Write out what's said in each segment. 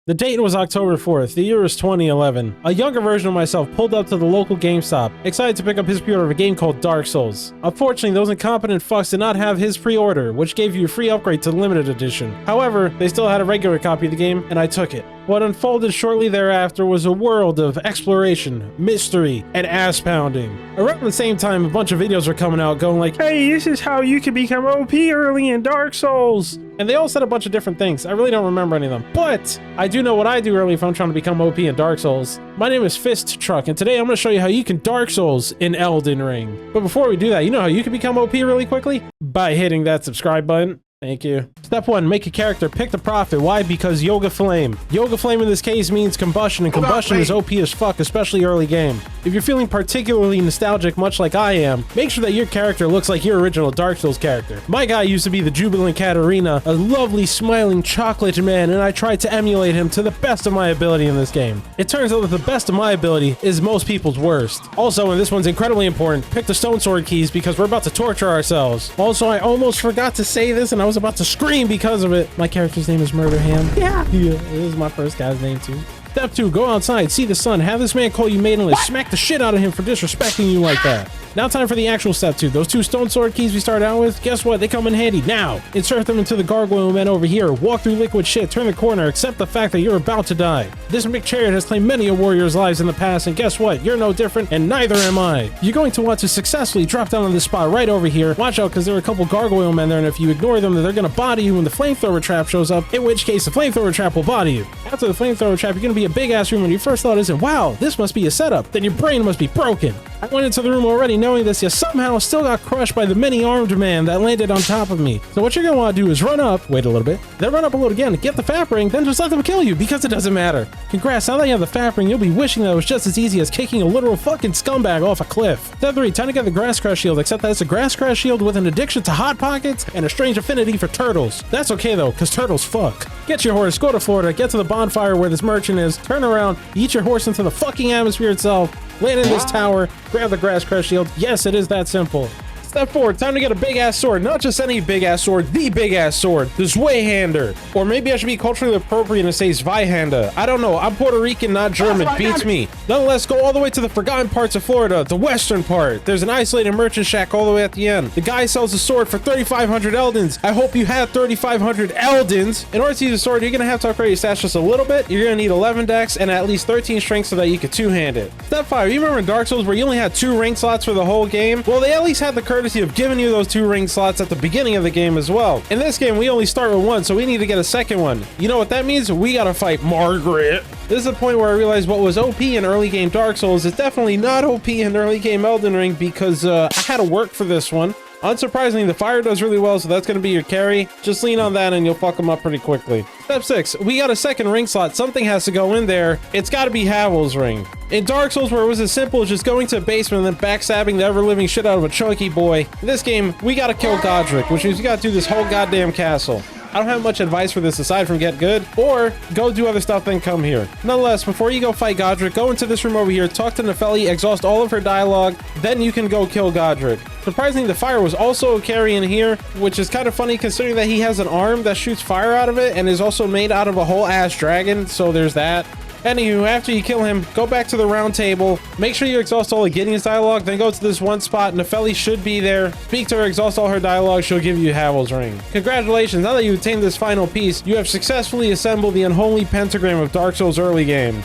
The date was October 4th, the year was 2011. A younger version of myself pulled up to the local GameStop, excited to pick up his pre-order of a game called Dark Souls. Unfortunately, those incompetent fucks did not have his pre-order, which gave you a free upgrade to the limited edition. However, they still had a regular copy of the game, and I took it. What unfolded shortly thereafter was a world of exploration, mystery, and ass-pounding. Around the same time, a bunch of videos were coming out going like, hey, this is how you can become OP early in Dark Souls. And they all said a bunch of different things. I really don't remember any of them. But I do know what I do early if I'm trying to become OP in Dark Souls. My name is Fist Truck, and today I'm going to show you how you can Dark Souls in Elden Ring. But before we do that, you know how you can become OP really quickly? By hitting that subscribe button. Thank you. Step 1, make a character, pick the prophet. Why? Because Yoga Flame. Yoga Flame in this case means combustion, and combustion is OP as fuck, especially early game. If you're feeling particularly nostalgic, much like I am, make sure that your character looks like your original Dark Souls character. My guy used to be the Jubilant Katarina, a lovely, smiling chocolate man, and I tried to emulate him to the best of my ability in this game. It turns out that the best of my ability is most people's worst. Also, and this one's incredibly important, pick the stone sword keys because we're about to torture ourselves. Also, I almost forgot to say this, and I was about to scream because of it. My character's name is Murder Ham. Yeah, this is my first guy's name too. Step 2, go outside, see the sun, have this man call you maidenless, smack the shit out of him for disrespecting you like that. Now time for the actual step 2. Those 2 stone sword keys we started out with, guess what? They come in handy. Now, insert them into the gargoyle men over here, walk through liquid shit, turn the corner, accept the fact that you're about to die. This McChariot has claimed many a warrior's lives in the past, and guess what? You're no different, and neither am I. You're going to want to successfully drop down on this spot right over here. Watch out, because there are a couple gargoyle men there, and if you ignore them, they're going to body you when the flamethrower trap shows up, in which case the flamethrower trap will body you. After the flamethrower trap, you're going to be a big-ass room, and your first thought isn't, wow, this must be a setup. Then your brain must be broken. I went into the room already knowing this, yet somehow still got crushed by the many-armed man that landed on top of me. So what you're gonna want to do is run up, wait a little bit, then run up a little again, get the fap ring, then just let them kill you because it doesn't matter. Congrats, now that you have the fap ring, you'll be wishing that it was just as easy as kicking a literal fucking scumbag off a cliff. Step 3, time to get the grass crash shield, except that it's a grass crash shield with an addiction to hot pockets and a strange affinity for turtles. That's okay though, cause turtles fuck. Get your horse, go to Florida, get to the bonfire where this merchant is, turn around, eat your horse into the fucking atmosphere itself, land in this tower, grab the grass crash shield. Yes, it is that simple. Step 4, time to get a big-ass sword. Not just any big-ass sword, the big-ass sword. The Zweihander. Or maybe I should be culturally appropriate and say Zweihander. I don't know. I'm Puerto Rican, not German. Beats me. Nonetheless, go all the way to the forgotten parts of Florida, the western part. There's an isolated merchant shack all the way at the end. The guy sells a sword for 3,500 Eldens. I hope you have 3,500 Eldens. In order to use a sword, you're going to have to upgrade your stats just a little bit. You're going to need 11 dex and at least 13 strength so that you can two-hand it. Step 5, you remember in Dark Souls where you only had 2 ring slots for the whole game? Well, they at least had the courtesy of giving you those 2 ring slots at the beginning of the game as well. In this game, we only start with 1, so we need to get a second one. You know what that means? We gotta fight Margaret. This is the point where I realized what was OP in early game Dark Souls is definitely not OP in early game Elden Ring because I had to work for this one. Unsurprisingly, the fire does really well, so that's going to be your carry. Just lean on that and you'll fuck them up pretty quickly. Step 6, we got a second ring slot. Something has to go in there. It's got to be Havel's ring. In Dark Souls, where it was as simple as just going to a basement and then backstabbing the ever-living shit out of a chunky boy, in this game, we got to kill Godric, which means we got to do this whole goddamn castle. I don't have much advice for this aside from get good or go do other stuff then come here. Nonetheless, before you go fight Godric, go into this room over here, talk to Nefeli, exhaust all of her dialogue, then you can go kill Godric. Surprisingly, the fire was also a carry in here, which is kind of funny considering that he has an arm that shoots fire out of it and is also made out of a whole ass dragon, so there's that. Anywho, after you kill him, go back to the round table, make sure you exhaust all of Gideon's dialogue, then go to this one spot. Nefeli should be there. Speak to her, exhaust all her dialogue, she'll give you Havel's ring. Congratulations, now that you've attained this final piece, you have successfully assembled the unholy pentagram of Dark Souls early game.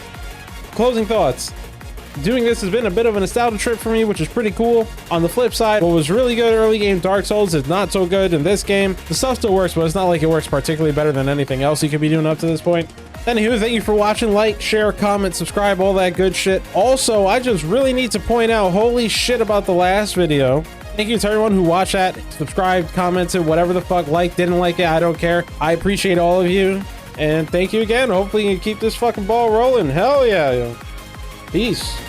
Closing thoughts. Doing this has been a bit of a nostalgia trip for me, which is pretty cool. On the flip side, what was really good early game Dark Souls is not so good in this game. The stuff still works, but it's not like it works particularly better than anything else you could be doing up to this point. Anywho, thank you for watching. Like, share, comment, subscribe, all that good shit. Also, I just really need to point out, holy shit about the last video. Thank you to everyone who watched that, subscribed, commented, whatever the fuck, liked, didn't like it, I don't care. I appreciate all of you. And thank you again. Hopefully you can keep this fucking ball rolling. Hell yeah. Peace.